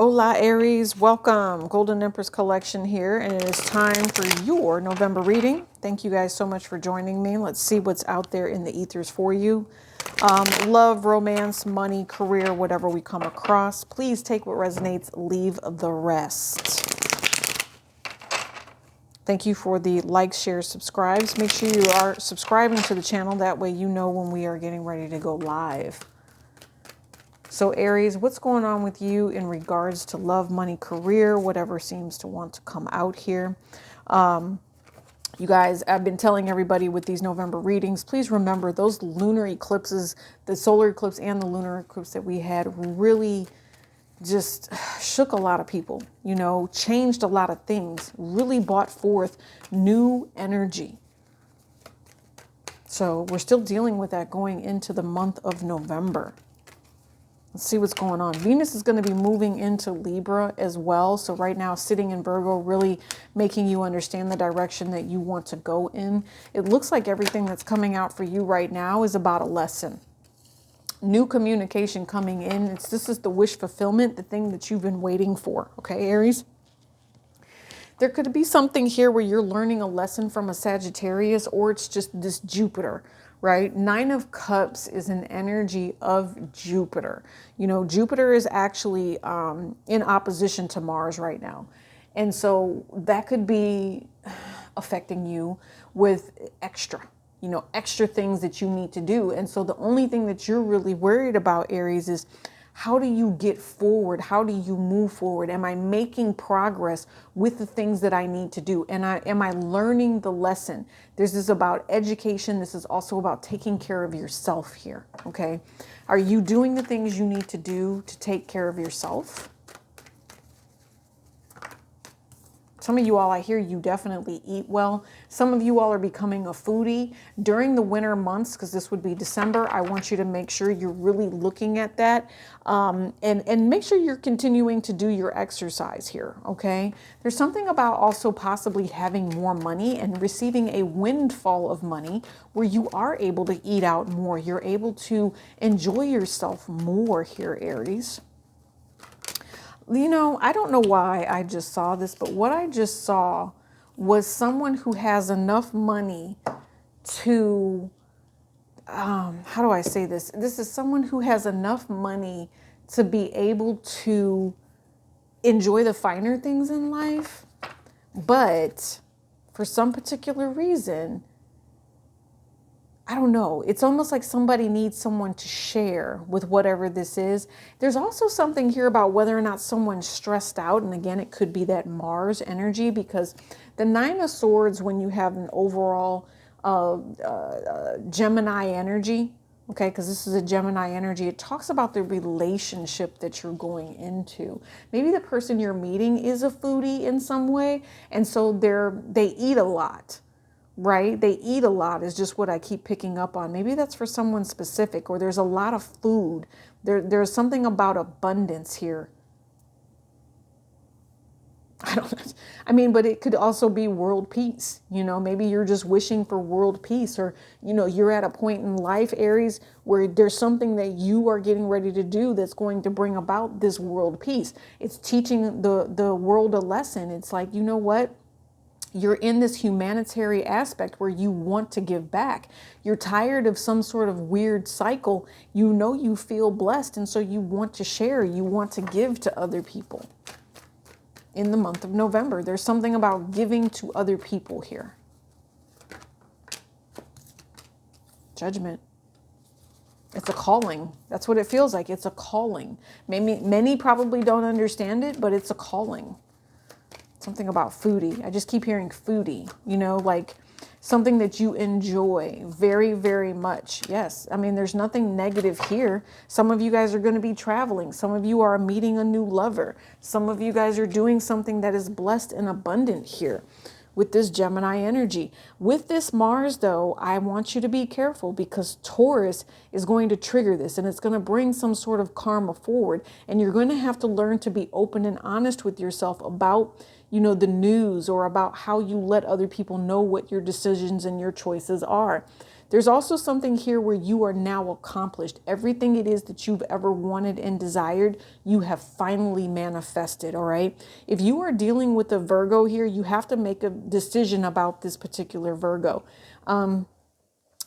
Hola Aries, welcome. Golden Empress collection here, and it is time for your November reading. Thank you guys so much for joining me. Let's see what's out there in the ethers for you. Love, romance, money, career, whatever we come across. Please take what resonates, leave the rest. Thank you for the likes, shares, subscribes. Make sure you are subscribing to the channel. That way you know when we are getting ready to go live. So Aries, what's going on with you in regards to love, money, career, whatever seems to want to come out here? You guys, I've been telling everybody with these November readings, please remember those lunar eclipses, the solar eclipse and the lunar eclipse that we had really just shook a lot of people, you know, changed a lot of things, really brought forth new energy. So we're still dealing with that going into the month of November. Let's see what's going on. Venus is going to be moving into Libra as well. So right now, sitting in Virgo, really making you understand the direction that you want to go in. It looks like everything that's coming out for you right now is about a lesson. New communication coming in. This is the wish fulfillment, the thing that you've been waiting for. Okay, Aries? There could be something here where you're learning a lesson from a Sagittarius, or it's just this Jupiter, right? Nine of Cups is an energy of Jupiter. You know, Jupiter is actually in opposition to Mars right now. And so that could be affecting you with extra things that you need to do. And so the only thing that you're really worried about, Aries, is how do you get forward? How do you move forward? Am I making progress with the things that I need to do? And am I learning the lesson? This is about education. This is also about taking care of yourself here, okay? Are you doing the things you need to do to take care of yourself? Some of you all, I hear you definitely eat well. Some of you all are becoming a foodie during the winter months, because this would be December. I want you to make sure you're really looking at that and make sure you're continuing to do your exercise here, okay? There's something about also possibly having more money and receiving a windfall of money where you are able to eat out more. You're able to enjoy yourself more here, Aries. You know, I don't know why I just saw this, but what I just saw was someone who has enough money to, how do I say this? This is someone who has enough money to be able to enjoy the finer things in life, but for some particular reason, I don't know. It's almost like somebody needs someone to share with whatever this is. There's also something here about whether or not someone's stressed out. And again, it could be that Mars energy, because the Nine of Swords, when you have an overall Gemini energy, okay, because this is a Gemini energy, it talks about the relationship that you're going into. Maybe the person you're meeting is a foodie in some way. And so they eat a lot. Right? They eat a lot is just what I keep picking up on. Maybe that's for someone specific, or there's a lot of food. There's something about abundance here. I mean, but it could also be world peace. You know, maybe you're just wishing for world peace, or, you know, you're at a point in life, Aries, where there's something that you are getting ready to do that's going to bring about this world peace. It's teaching the world a lesson. It's like, you know what? You're in this humanitarian aspect where you want to give back. You're tired of some sort of weird cycle. You know, you feel blessed, and so you want to share. You want to give to other people. In the month of November, there's something about giving to other people here. Judgment. It's a calling. That's what it feels like. It's a calling. Many probably don't understand it, but it's a calling. Something about foodie. I just keep hearing foodie, you know, like something that you enjoy very, very much. Yes. I mean, there's nothing negative here. Some of you guys are going to be traveling. Some of you are meeting a new lover. Some of you guys are doing something that is blessed and abundant here with this Gemini energy. With this Mars, though, I want you to be careful, because Taurus is going to trigger this, and it's going to bring some sort of karma forward. And you're going to have to learn to be open and honest with yourself about, you know, the news, or about how you let other people know what your decisions and your choices are. There's also something here where you are now accomplished. Everything it is that you've ever wanted and desired, you have finally manifested, all right? If you are dealing with a Virgo here, you have to make a decision about this particular Virgo.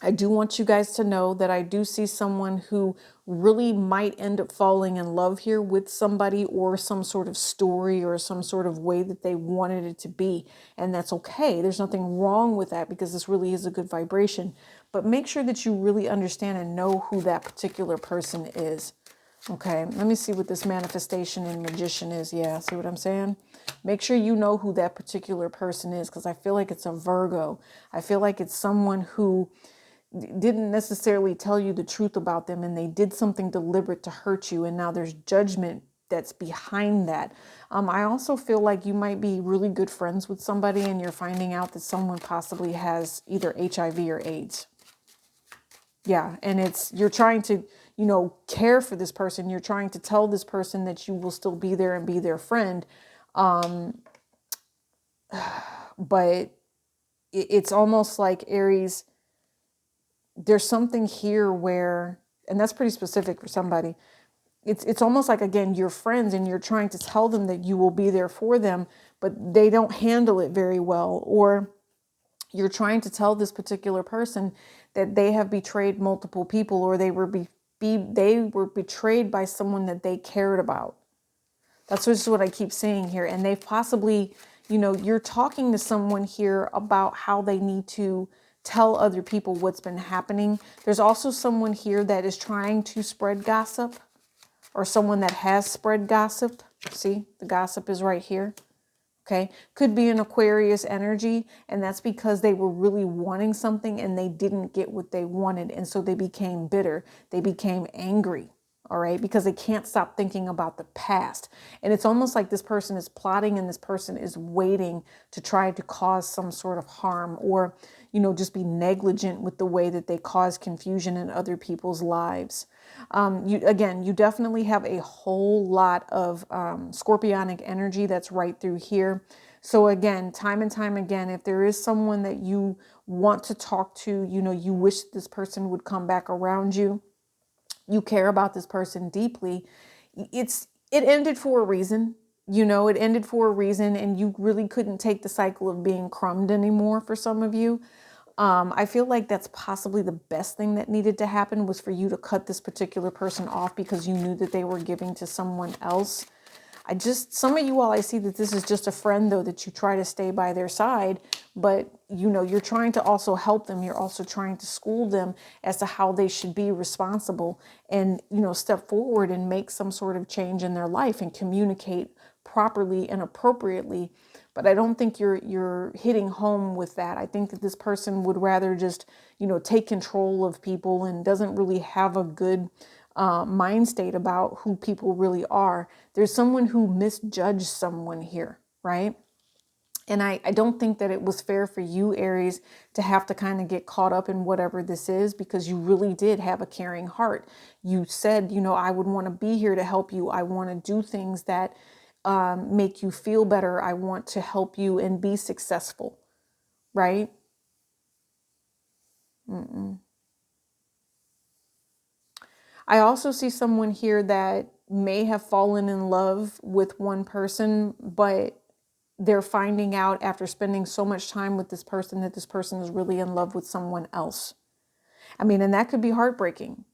I do want you guys to know that I do see someone who really might end up falling in love here with somebody, or some sort of story or some sort of way that they wanted it to be. And that's okay. There's nothing wrong with that, because this really is a good vibration. But make sure that you really understand and know who that particular person is. Okay, let me see what this manifestation and magician is. Yeah, see what I'm saying? Make sure you know who that particular person is, because I feel like it's a Virgo. I feel like it's someone who didn't necessarily tell you the truth about them, and they did something deliberate to hurt you, and now there's judgment that's behind that. I also feel like you might be really good friends with somebody, and you're finding out that someone possibly has either HIV or AIDS. Yeah, and you're trying to, care for this person. You're trying to tell this person that you will still be there and be their friend. But it's almost like, Aries, there's something here where, and that's pretty specific for somebody. It's almost like, again, you're friends and you're trying to tell them that you will be there for them, but they don't handle it very well. Or you're trying to tell this particular person that they have betrayed multiple people, or they were betrayed by someone that they cared about. That's just what I keep seeing here. And they've possibly, you're talking to someone here about how they need to tell other people what's been happening. There's also someone here that is trying to spread gossip, or someone that has spread gossip. See, the gossip is right here. Okay. Could be an Aquarius energy. And that's because they were really wanting something and they didn't get what they wanted. And so they became bitter. They became angry. All right. Because they can't stop thinking about the past. And it's almost like this person is plotting, and this person is waiting to try to cause some sort of harm, or, just be negligent with the way that they cause confusion in other people's lives. You definitely have a whole lot of scorpionic energy that's right through here. So again, time and time again, if there is someone that you want to talk to, you wish this person would come back around you, you care about this person deeply, it ended for a reason. It ended for a reason, and you really couldn't take the cycle of being crumbed anymore for some of you. I feel like that's possibly the best thing that needed to happen, was for you to cut this particular person off, because you knew that they were giving to someone else. Some of you all, I see that this is just a friend, though, that you try to stay by their side, but you're trying to also help them. You're also trying to school them as to how they should be responsible, and, step forward and make some sort of change in their life and communicate properly and appropriately. But I don't think you're hitting home with that. I think that this person would rather just, take control of people, and doesn't really have a good mind state about who people really are. There's someone who misjudged someone here, right? And I don't think that it was fair for you, Aries, to have to kind of get caught up in whatever this is, because you really did have a caring heart. You said, I would want to be here to help you. I want to do things that make you feel better. I want to help you and be successful, right? I also see someone here that may have fallen in love with one person, but they're finding out after spending so much time with this person that this person is really in love with someone else. And that could be heartbreaking,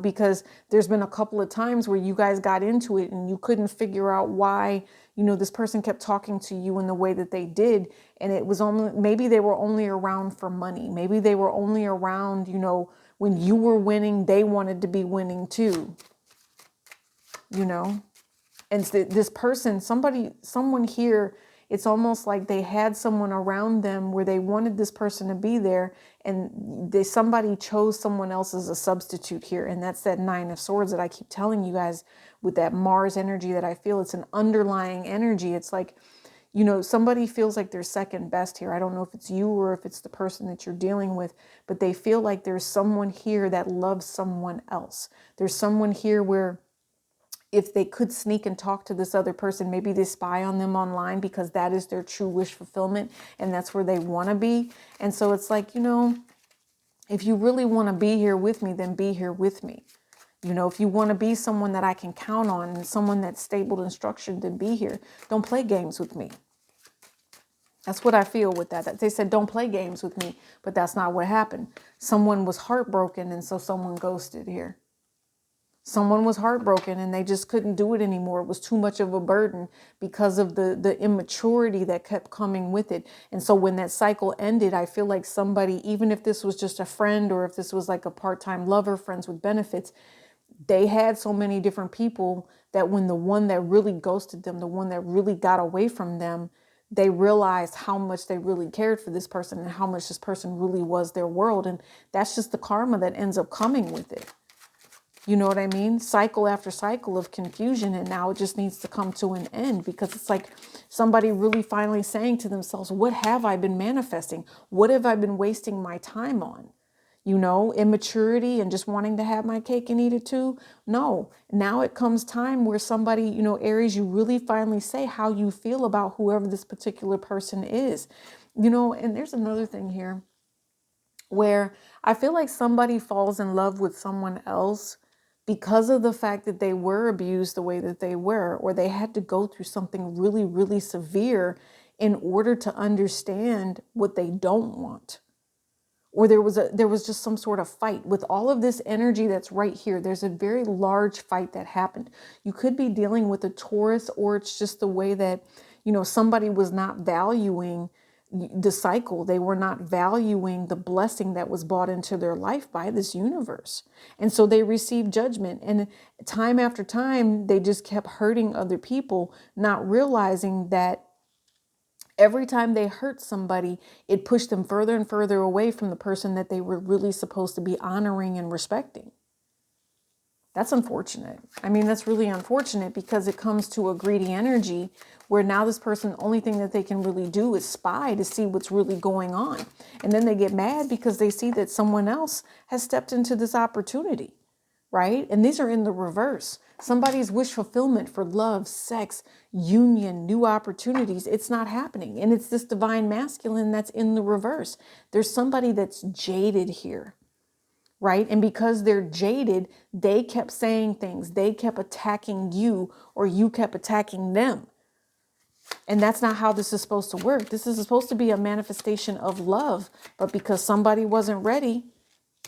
because there's been a couple of times where you guys got into it and you couldn't figure out why, this person kept talking to you in the way that they did. And it was maybe they were only around for money. Maybe they were only around, when you were winning, they wanted to be winning too, And this person, someone here, it's almost like they had someone around them where they wanted this person to be there, and somebody chose someone else as a substitute here. And that's that Nine of Swords that I keep telling you guys, with that Mars energy, that I feel it's an underlying energy. It's like, somebody feels like they're second best here. I don't know if it's you or if it's the person that you're dealing with, but they feel like there's someone here that loves someone else. There's someone here where, if they could sneak and talk to this other person, maybe they spy on them online, because that is their true wish fulfillment, and that's where they want to be. And so it's like, If you really want to be here with me, then be here with me. You know, if you want to be someone that I can count on and someone that's stable and structured, then be here. Don't play games with me. That's what I feel with that. They said, don't play games with me, but that's not what happened. Someone was heartbroken, and so someone ghosted here. Someone was heartbroken and they just couldn't do it anymore. It was too much of a burden because of the immaturity that kept coming with it. And so when that cycle ended, I feel like somebody, even if this was just a friend or if this was like a part-time lover, friends with benefits, they had so many different people that when the one that really ghosted them, the one that really got away from them, they realized how much they really cared for this person and how much this person really was their world. And that's just the karma that ends up coming with it. You know what I mean? Cycle after cycle of confusion. And now it just needs to come to an end, because it's like somebody really finally saying to themselves, what have I been manifesting? What have I been wasting my time on? You know, immaturity and just wanting to have my cake and eat it too. No, now it comes time where somebody, you know, Aries, you really finally say how you feel about whoever this particular person is. You know, and there's another thing here where I feel like somebody falls in love with someone else because of the fact that they were abused the way that they were, or they had to go through something really, really severe in order to understand what they don't want. Or there was just some sort of fight with all of this energy that's right here. There's a very large fight that happened. You could be dealing with a Taurus, or it's just the way that, you know, somebody was not valuing the cycle. They were not valuing the blessing that was brought into their life by this universe. And so they received judgment. And time after time, they just kept hurting other people, not realizing that every time they hurt somebody, it pushed them further and further away from the person that they were really supposed to be honoring and respecting. That's unfortunate. I mean, that's really unfortunate, because it comes to a greedy energy where now this person, the only thing that they can really do is spy to see what's really going on. And then they get mad because they see that someone else has stepped into this opportunity, right? And these are in the reverse. Somebody's wish fulfillment for love, sex, union, new opportunities, it's not happening. And it's this divine masculine that's in the reverse. There's somebody that's jaded here. Right? And because they're jaded, they kept saying things. They kept attacking you, or you kept attacking them. And that's not how this is supposed to work. This is supposed to be a manifestation of love. But because somebody wasn't ready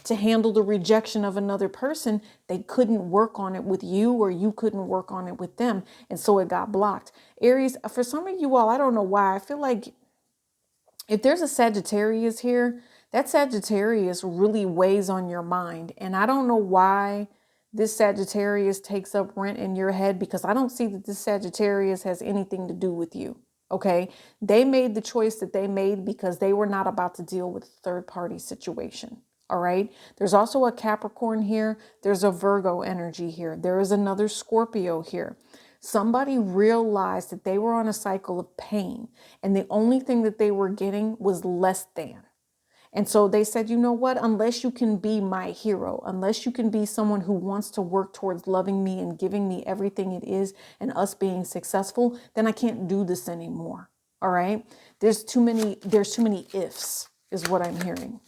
to handle the rejection of another person, they couldn't work on it with you, or you couldn't work on it with them. And so it got blocked. Aries, for some of you all, I don't know why, I feel like if there's a Sagittarius here, that Sagittarius really weighs on your mind. And I don't know why this Sagittarius takes up rent in your head, because I don't see that this Sagittarius has anything to do with you. Okay. They made the choice that they made because they were not about to deal with a third party situation. All right. There's also a Capricorn here. There's a Virgo energy here. There is another Scorpio here. Somebody realized that they were on a cycle of pain, and the only thing that they were getting was less than. And so they said, you know what, unless you can be my hero, unless you can be someone who wants to work towards loving me and giving me everything it is and us being successful, then I can't do this anymore. All right. There's too many ifs is what I'm hearing.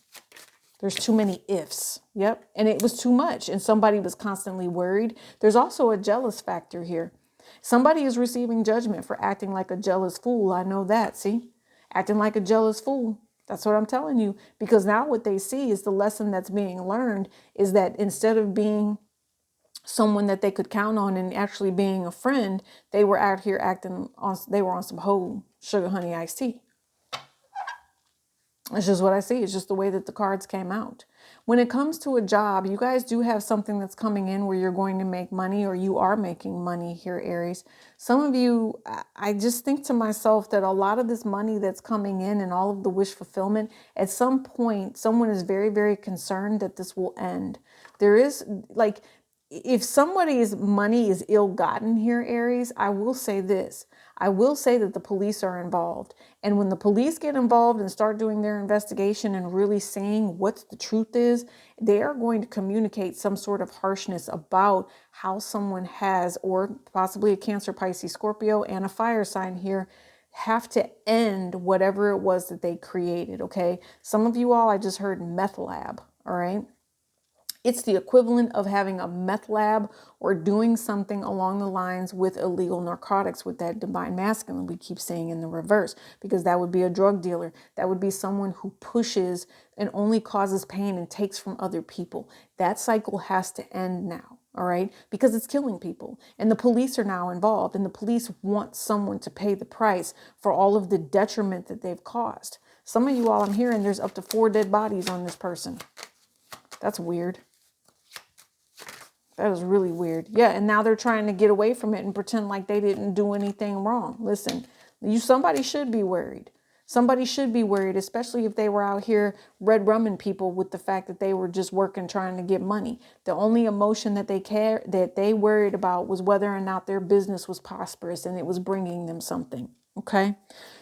There's too many ifs. Yep. And it was too much. And somebody was constantly worried. There's also a jealous factor here. Somebody is receiving judgment for acting like a jealous fool. I know that. See, acting like a jealous fool. That's what I'm telling you. Because now what they see is the lesson that's being learned is that instead of being someone that they could count on and actually being a friend, they were out here they were on some whole sugar honey iced tea. It's just what I see. It's just the way that the cards came out. When it comes to a job, you guys do have something that's coming in where you're going to make money, or you are making money here, Aries. Some of you, I just think to myself that a lot of this money that's coming in and all of the wish fulfillment, at some point, someone is very, very concerned that this will end. There is like, if somebody's money is ill-gotten here, Aries, I will say this. I will say that the police are involved. And when the police get involved and start doing their investigation and really seeing what the truth is, they are going to communicate some sort of harshness about how someone has, or possibly a Cancer, Pisces, Scorpio, and a fire sign here, have to end whatever it was that they created, okay? Some of you all, I just heard meth lab. All right. It's the equivalent of having a meth lab or doing something along the lines with illegal narcotics with that divine masculine we keep saying in the reverse, because that would be a drug dealer. That would be someone who pushes and only causes pain and takes from other people. That cycle has to end now. All right, because it's killing people, and the police are now involved, and the police want someone to pay the price for all of the detriment that they've caused. Some of you all, I'm hearing there's up to 4 dead bodies on this person. That's weird. That is really weird. Yeah, and now they're trying to get away from it and pretend like they didn't do anything wrong. Listen, somebody should be worried. Somebody should be worried, especially if they were out here red rumming people with the fact that they were just working, trying to get money. The only emotion that they worried about was whether or not their business was prosperous and it was bringing them something. Okay,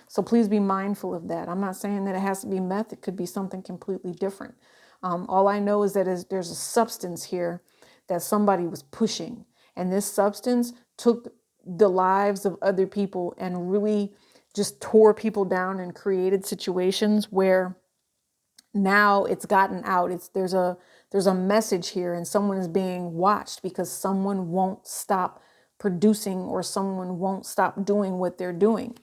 so please be mindful of that. I'm not saying that it has to be meth. It could be something completely different. All I know is that there's a substance here that somebody was pushing, and this substance took the lives of other people and really just tore people down and created situations where now it's gotten out. There's a message here, and someone is being watched because someone won't stop producing or someone won't stop doing what they're doing.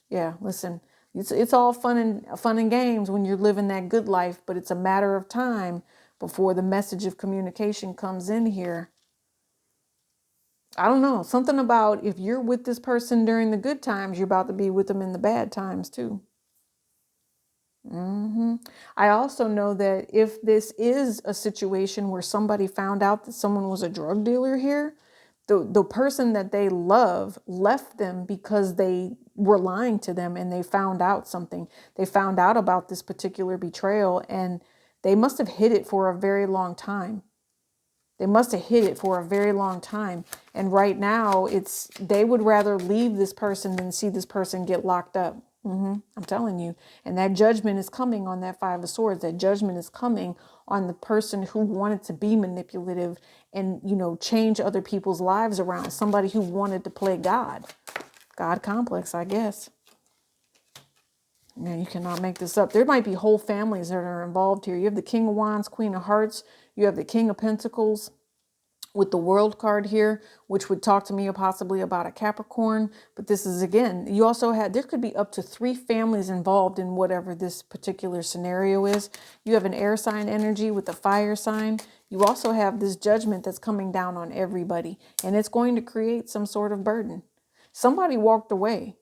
Yeah, listen, it's all fun and games when you're living that good life, but it's a matter of time before the message of communication comes in here. I don't know, something about if you're with this person during the good times, you're about to be with them in the bad times too. I also know that if this is a situation where somebody found out that someone was a drug dealer here, the person that they love left them because they were lying to them and they found out something. They found out about this particular betrayal and they must have hid it for a very long time. They must have hid it for a very long time. And right now they would rather leave this person than see this person get locked up. I'm telling you. And that judgment is coming on that 5 of Swords. That judgment is coming on the person who wanted to be manipulative and, change other people's lives around. Somebody who wanted to play God. God complex, I guess. Man, you cannot make this up. There might be whole families that are involved here. You have the King of Wands, Queen of Hearts. You have the King of Pentacles with the World card here, which would talk to me possibly about a Capricorn. But this is, again, you also there could be up to 3 families involved in whatever this particular scenario is. You have an air sign energy with the fire sign. You also have this judgment that's coming down on everybody, and it's going to create some sort of burden. Somebody walked away.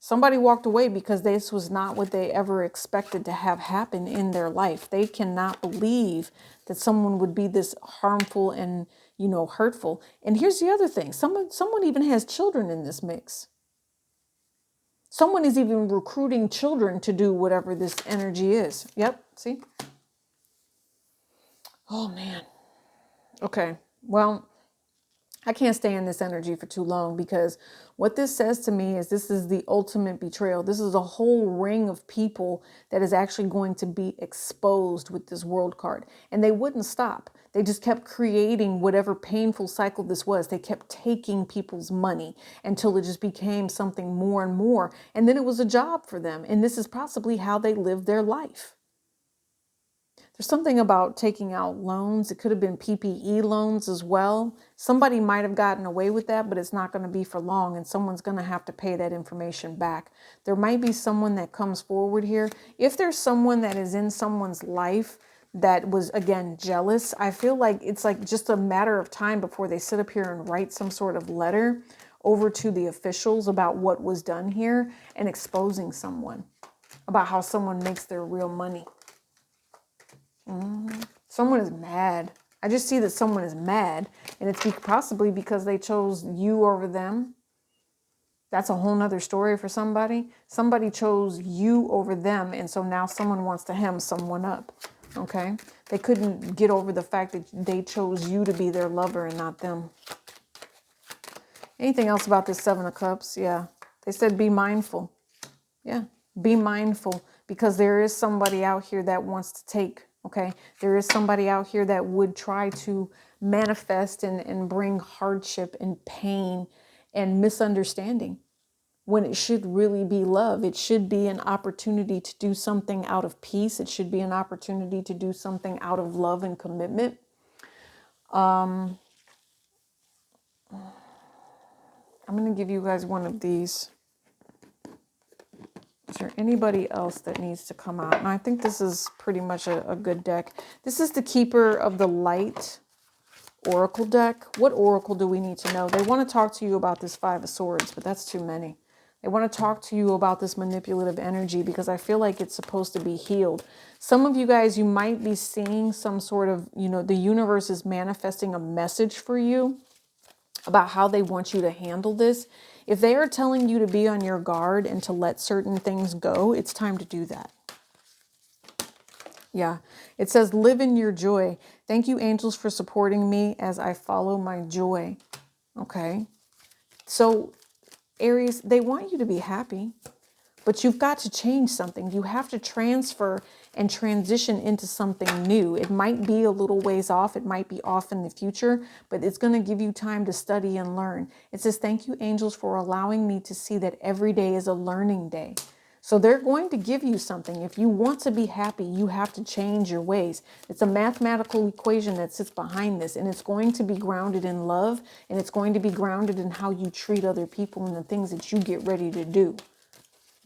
Somebody walked away because this was not what they ever expected to have happen in their life. They cannot believe that someone would be this harmful and, hurtful. And here's the other thing. Someone even has children in this mix. Someone is even recruiting children to do whatever this energy is. Yep. See? Oh, man. Okay. Well, I can't stay in this energy for too long because what this says to me is this is the ultimate betrayal. This is a whole ring of people that is actually going to be exposed with this World card. And they wouldn't stop. They just kept creating whatever painful cycle this was. They kept taking people's money until it just became something more and more. And then it was a job for them. And this is possibly how they lived their life. There's something about taking out loans. It could have been PPE loans as well. Somebody might have gotten away with that, but it's not going to be for long, and someone's going to have to pay that information back. There might be someone that comes forward here. If there's someone that is in someone's life that was, again, jealous, I feel like it's like just a matter of time before they sit up here and write some sort of letter over to the officials about what was done here and exposing someone, about how someone makes their real money. Someone is mad. I just see that someone is mad, and it's possibly because they chose you over them. That's a whole nother story for somebody. Somebody chose you over them, and so now someone wants to hem someone up. Okay? They couldn't get over the fact that they chose you to be their lover and not them. Anything else about this 7 of Cups? Yeah. They said be mindful. Yeah. Be mindful, because there is somebody out here that wants to take. Okay, there is somebody out here that would try to manifest and bring hardship and pain and misunderstanding. when it should really be love. It should be an opportunity to do something out of peace. It should be an opportunity to do something out of love and commitment. I'm going to give you guys one of these. Is there anybody else that needs to come out? And I think this is pretty much a good deck. This is the Keeper of the Light Oracle deck. What oracle do we need to know? They want to talk to you about this Five of Swords, but that's too many. They want to talk to you about this manipulative energy because I feel like it's supposed to be healed. Some of you guys, you might be seeing some sort of, the universe is manifesting a message for you about how they want you to handle this. If they are telling you to be on your guard and to let certain things go, it's time to do that. Yeah, it says, live in your joy. Thank you, angels, for supporting me as I follow my joy. Okay. So, Aries, they want you to be happy, but you've got to change something. You have to transfer and transition into something new. It might be a little ways off. It might be off in the future, but it's going to give you time to study and learn. It says, thank you, angels, for allowing me to see that every day is a learning day. So they're going to give you something. If you want to be happy, you have to change your ways. It's a mathematical equation that sits behind this, and it's going to be grounded in love, and it's going to be grounded in how you treat other people and the things that you get ready to do.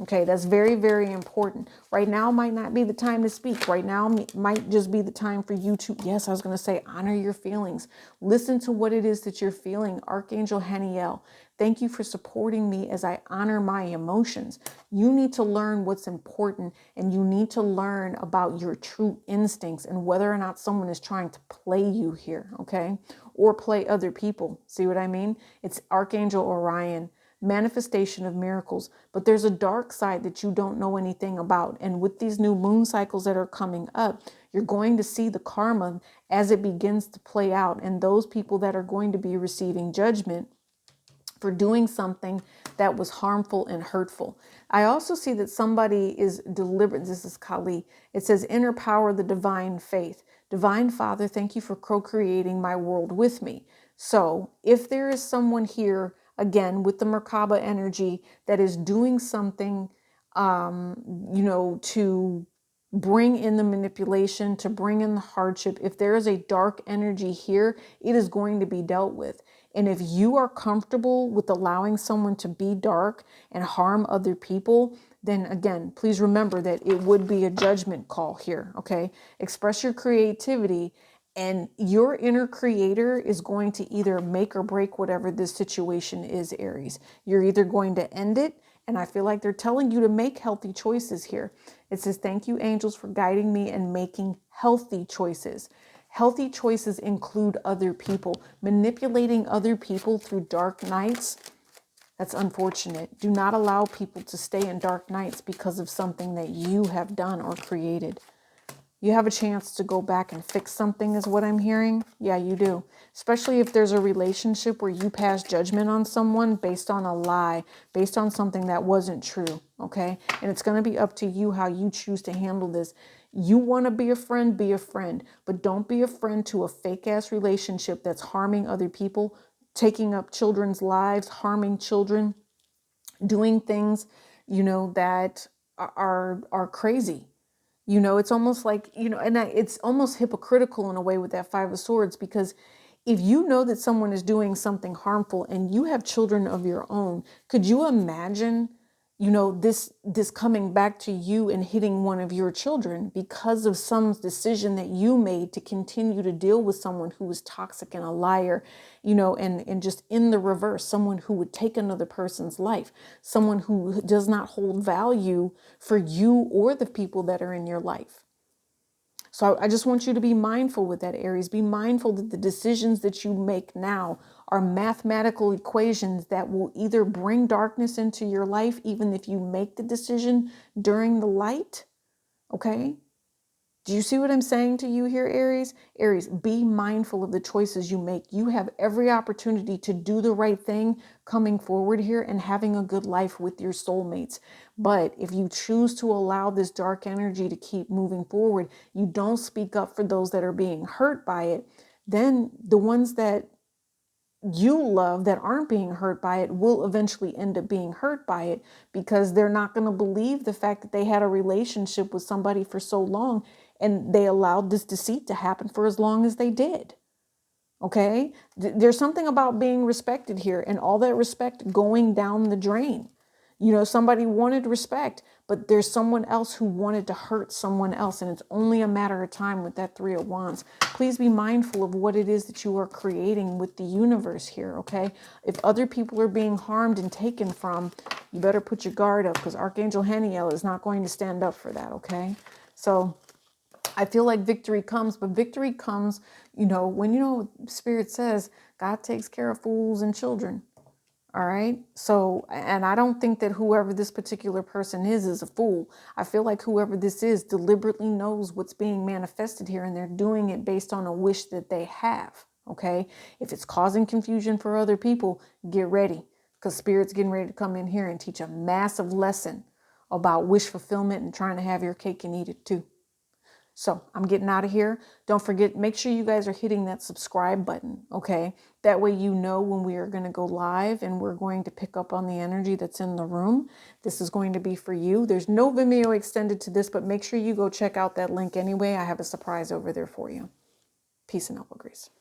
Okay, that's very, very important. Right now might not be the time to speak. Right now might just be the time for you to, yes, I was going to say, honor your feelings. Listen to what it is that you're feeling. Archangel Haniel, thank you for supporting me as I honor my emotions. You need to learn what's important, and you need to learn about your true instincts and whether or not someone is trying to play you here, okay? Or play other people. See what I mean? It's Archangel Orion. Manifestation of miracles, but there's a dark side that you don't know anything about. And with these new moon cycles that are coming up, you're going to see the karma as it begins to play out, and those people that are going to be receiving judgment for doing something that was harmful and hurtful. I also see that somebody is deliberate. This is Kali. It says, inner power, the divine faith. Divine Father, thank you for co-creating my world with me. So if there is someone here, again, with the Merkaba energy that is doing something, to bring in the manipulation, to bring in the hardship, if there is a dark energy here, it is going to be dealt with. And if you are comfortable with allowing someone to be dark and harm other people, then again, please remember that it would be a judgment call here, okay? Express your creativity, and your inner creator is going to either make or break whatever this situation is, Aries. You're either going to end it, and I feel like they're telling you to make healthy choices here. It says, thank you, angels, for guiding me and making healthy choices. Healthy choices include other people. Manipulating other people through dark nights, that's unfortunate. Do not allow people to stay in dark nights because of something that you have done or created. You have a chance to go back and fix something is what I'm hearing. Yeah, you do. Especially if there's a relationship where you pass judgment on someone based on a lie, based on something that wasn't true, okay? And it's going to be up to you how you choose to handle this. You want to be a friend, but don't be a friend to a fake-ass relationship that's harming other people, taking up children's lives, harming children, doing things, that are crazy. It's almost like, it's almost hypocritical in a way with that Five of Swords, because if you know that someone is doing something harmful and you have children of your own, could you imagine, this coming back to you and hitting one of your children because of some decision that you made to continue to deal with someone who was toxic and a liar, and just in the reverse, someone who would take another person's life, someone who does not hold value for you or the people that are in your life. So I just want you to be mindful with that, Aries. Be mindful that the decisions that you make now are mathematical equations that will either bring darkness into your life, even if you make the decision during the light. Okay? Do you see what I'm saying to you here, Aries? Aries, be mindful of the choices you make. You have every opportunity to do the right thing coming forward here and having a good life with your soulmates. But if you choose to allow this dark energy to keep moving forward, you don't speak up for those that are being hurt by it, then the ones that you love that aren't being hurt by it will eventually end up being hurt by it, because they're not going to believe the fact that they had a relationship with somebody for so long and they allowed this deceit to happen for as long as they did. Okay? There's something about being respected here, and all that respect going down the drain. You know, somebody wanted respect, but there's someone else who wanted to hurt someone else, and it's only a matter of time with that Three of Wands. Please be mindful of what it is that you are creating with the universe here, okay? If other people are being harmed and taken from, you better put your guard up, because Archangel Haniel is not going to stand up for that, okay? So I feel like victory comes, but victory comes, you know, when, you know, Spirit says God takes care of fools and children. All right. So, and I don't think that whoever this particular person is a fool. I feel like whoever this is deliberately knows what's being manifested here, and they're doing it based on a wish that they have. Okay. If it's causing confusion for other people, get ready, because Spirit's getting ready to come in here and teach a massive lesson about wish fulfillment and trying to have your cake and eat it too. So I'm getting out of here. Don't forget, make sure you guys are hitting that subscribe button, okay? That way you know when we are going to go live and we're going to pick up on the energy that's in the room. This is going to be for you. There's no Vimeo extended to this, but make sure you go check out that link anyway. I have a surprise over there for you. Peace and elbow grease.